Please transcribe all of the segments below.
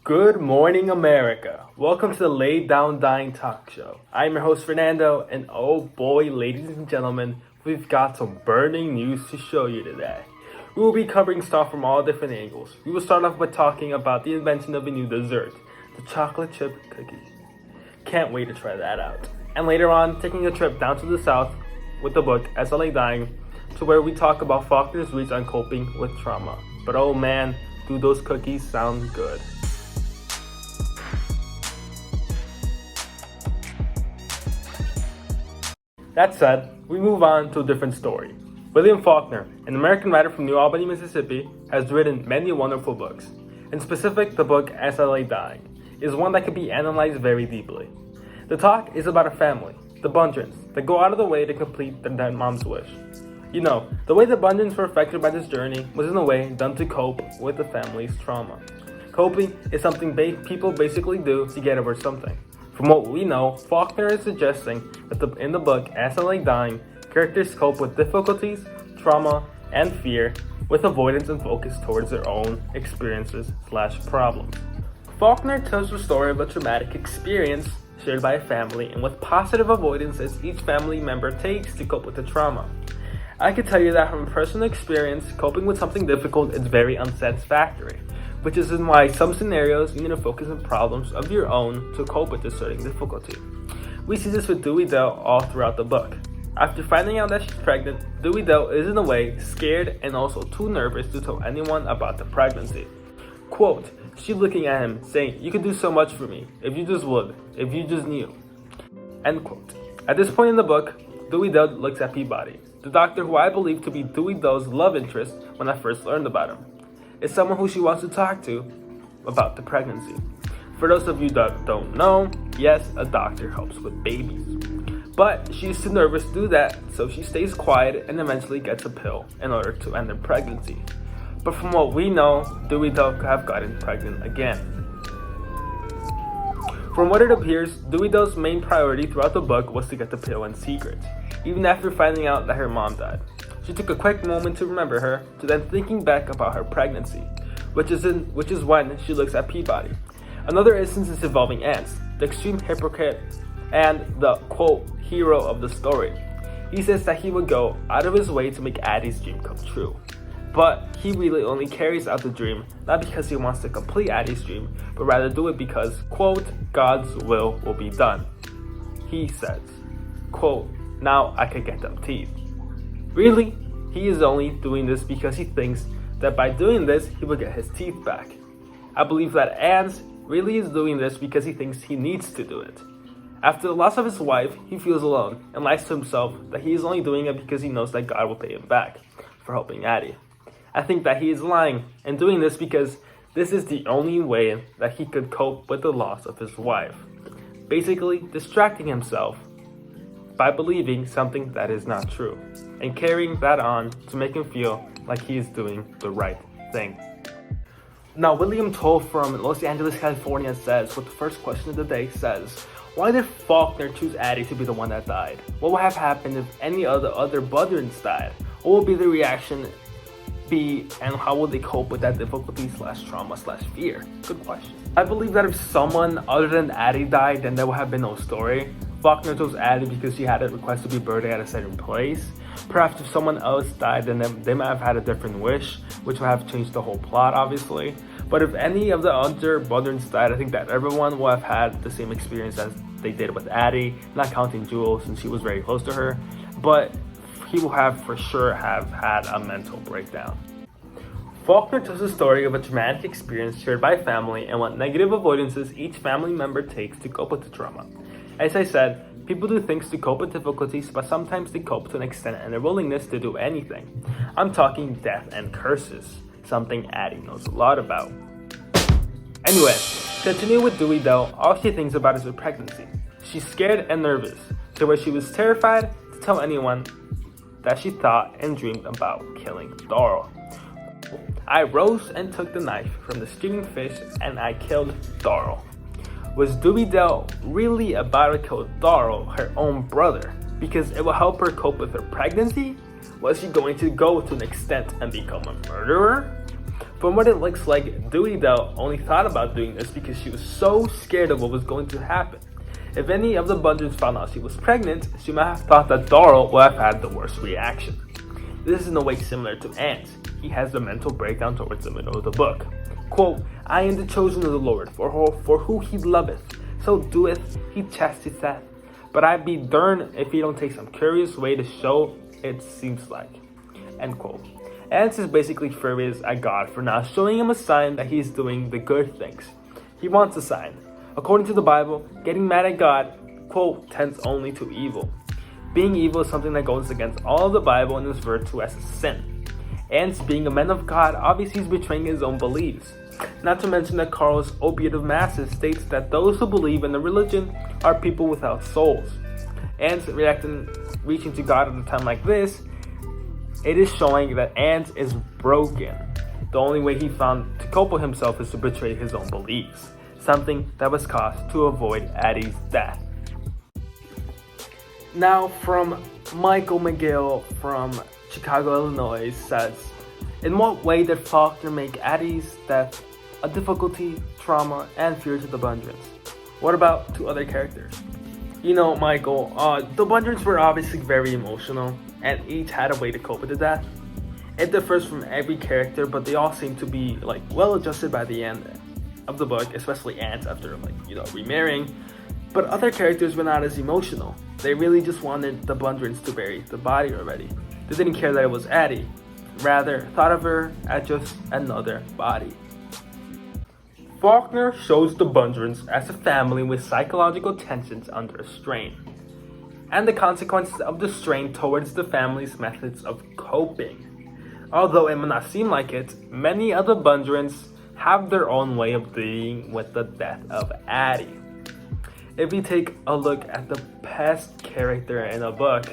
Good morning, America. Welcome to the Lay Down Dying Talk Show. I'm your host, Fernando, and oh boy, ladies and gentlemen, we've got some burning news to show you today. We will be covering stuff from all different angles. We will start off by talking about the invention of a new dessert, the chocolate chip cookie. Can't wait to try that out. And later on, taking a trip down to the south with the book As I Lay Dying, to where we talk about Faulkner's reads on coping with trauma. But oh man, do those cookies sound good. That said, we move on to a different story. William Faulkner, an American writer from New Albany, Mississippi, has written many wonderful books. In specific, the book As I Lay Dying is one that can be analyzed very deeply. The talk is about a family, the Bundrans, that go out of the way to complete their dead mom's wish. You know, the way the Bundrans were affected by this journey was in a way done to cope with the family's trauma. Coping is something people basically do to get over something. From what we know, Faulkner is suggesting that in the book As I Lay Dying, characters cope with difficulties, trauma, and fear with avoidance and focus towards their own experiences/problems. Faulkner tells the story of a traumatic experience shared by a family and with positive avoidances each family member takes to cope with the trauma. I can tell you that from personal experience, coping with something difficult is very unsatisfactory, which is why some scenarios you need to focus on problems of your own to cope with this certain difficulty. We see this with Dewey Dell all throughout the book. After finding out that she's pregnant, Dewey Dell is in a way scared and also too nervous to tell anyone about the pregnancy. Quote, she's looking at him saying, "You could do so much for me, if you just would, if you just knew." End quote. At this point in the book, Dewey Dell looks at Peabody, the doctor who I believe to be Dewey Dell's love interest when I first learned about him. It's someone who she wants to talk to about the pregnancy. For those of you that don't know, yes, a doctor helps with babies. But she's too nervous to do that, so she stays quiet and eventually gets a pill in order to end her pregnancy. But from what we know, Dewey Dell could have gotten pregnant again. From what it appears, Dewey Dell's main priority throughout the book was to get the pill in secret, even after finding out that her mom died. She took a quick moment to remember her, to then thinking back about her pregnancy, which is when she looks at Peabody. Another instance is involving Ants, the extreme hypocrite and the, quote, hero of the story. He says that he would go out of his way to make Addie's dream come true. But he really only carries out the dream, not because he wants to complete Addie's dream, but rather do it because, quote, God's will be done. He says, quote, now I could get them teeth. Really, he is only doing this because he thinks that by doing this, he will get his teeth back. I believe that Ans really is doing this because he thinks he needs to do it. After the loss of his wife, he feels alone and lies to himself that he is only doing it because he knows that God will pay him back for helping Addie. I think that he is lying and doing this because this is the only way that he could cope with the loss of his wife. Basically, distracting himself by believing something that is not true, and carrying that on to make him feel like he is doing the right thing. Now, William Toll from Los Angeles, California says, with the first question of the day says, why did Faulkner choose Addie to be the one that died? What would have happened if any other Bundrans died? What would be the reaction be, and how would they cope with that difficulty/trauma/fear? Good question. I believe that if someone other than Addie died, then there would have been no story. Faulkner chose Addie because she had a request to be buried at a certain place. Perhaps if someone else died, then they might have had a different wish, which would have changed the whole plot, obviously. But if any of the other Bundrans died, I think that everyone would have had the same experience as they did with Addie, not counting Jewel since she was very close to her. But he will have for sure have had a mental breakdown. Faulkner tells the story of a traumatic experience shared by family and what negative avoidances each family member takes to cope with the trauma. As I said, people do things to cope with difficulties, but sometimes they cope to an extent and their willingness to do anything. I'm talking death and curses, something Addie knows a lot about. Anyway, continue with Dewey Dell, all she thinks about is her pregnancy. She's scared and nervous, to where she was terrified to tell anyone that she thought and dreamed about killing Darrell. I rose and took the knife from the steaming fish and I killed Darrell. Was Dewey Dell really about to kill Darrell, her own brother, because it will help her cope with her pregnancy? Was she going to go to an extent and become a murderer? From what it looks like, Dewey though only thought about doing this because she was so scared of what was going to happen. If any of the Bundrins found out she was pregnant, she might have thought that Darrell would have had the worst reaction. This is in a way similar to Ant. He has a mental breakdown towards the middle of the book. Quote, I am the chosen of the Lord, for who he loveth, so doeth he chastiseth. But I be durned if he don't take some curious way to show it seems like. End quote. Ant is basically furious at God for not showing him a sign that he's doing the good things. He wants a sign. According to the Bible, getting mad at God, quote, tends only to evil. Being evil is something that goes against all of the Bible and is referred to as a sin. Ant, being a man of God, obviously is betraying his own beliefs. Not to mention that Carl's Opiate of Masses states that those who believe in the religion are people without souls. Ant reaching to God at a time like this, it is showing that Ant is broken. The only way he found to cope with himself is to betray his own beliefs, something that was caused to avoid Addie's death. Now from Michael McGill from Chicago, Illinois says, in what way did Faulkner make Addie's death a difficulty, trauma, and fear to the Bundrins? What about to other characters? You know, Michael, the Bundrins were obviously very emotional, and each had a way to cope with the death. It differs from every character, but they all seem to be well adjusted by the end of the book, especially Ant after remarrying. But other characters were not as emotional. They really just wanted the Bundrins to bury the body already. They didn't care that it was Addie, rather thought of her as just another body. Faulkner shows the Bundrins as a family with psychological tensions under strain, and the consequences of the strain towards the family's methods of coping. Although it may not seem like it, many of the Bundrins have their own way of dealing with the death of Addie. If we take a look at the best character in the book,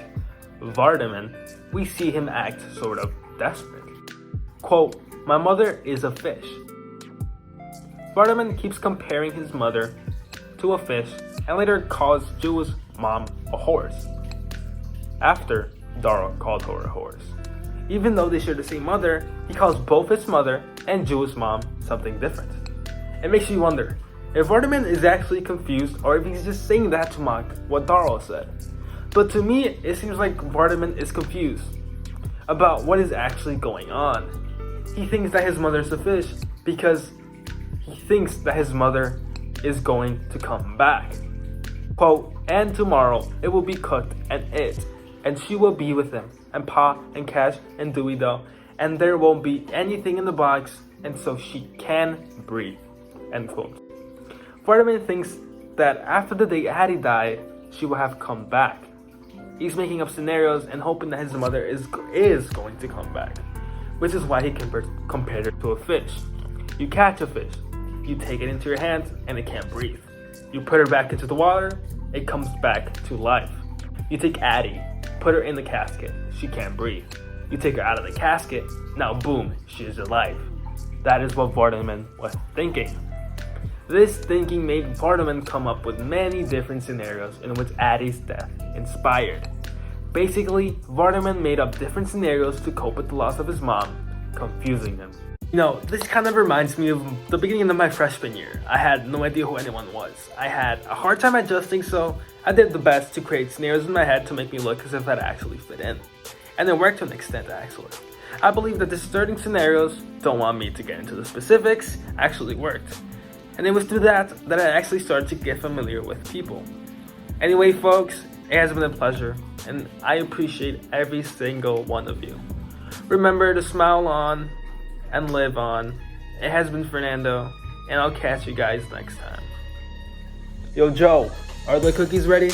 Vardaman, we see him act sort of desperate. Quote, my mother is a fish. Vardaman keeps comparing his mother to a fish and later calls Jew's mom a horse, after Darrell called her a horse. Even though they share the same mother, he calls both his mother and Jew's mom something different. It makes you wonder if Vardaman is actually confused or if he's just saying that to mock what Darrell said. But to me, it seems like Vardaman is confused about what is actually going on. He thinks that his mother is a fish because he thinks that his mother is going to come back. Quote, and tomorrow it will be cooked and she will be with him, and Pa and Cash and Dewey though, and there won't be anything in the box, and so she can breathe. End quote. Vardaman thinks that after the day Addie died, she will have come back. He's making up scenarios and hoping that his mother is going to come back, which is why he compared her to a fish. You catch a fish, you take it into your hands, and it can't breathe. You put her back into the water, it comes back to life. You take Addie, put her in the casket, she can't breathe. You take her out of the casket, now boom, she is alive. That is what Vardaman was thinking. This thinking made Vardaman come up with many different scenarios in which Addie's death inspired. Basically, Vardaman made up different scenarios to cope with the loss of his mom, confusing him. You know, this kind of reminds me of the beginning of my freshman year. I had no idea who anyone was. I had a hard time adjusting, so I did the best to create scenarios in my head to make me look as if I'd actually fit in. And it worked to an extent, actually. I believe that the starting scenarios, don't want me to get into the specifics, actually worked. And it was through that I actually started to get familiar with people. Anyway, folks, it has been a pleasure, and I appreciate every single one of you. Remember to smile on and live on. It has been Fernando, and I'll catch you guys next time. Yo, Joe, are the cookies ready?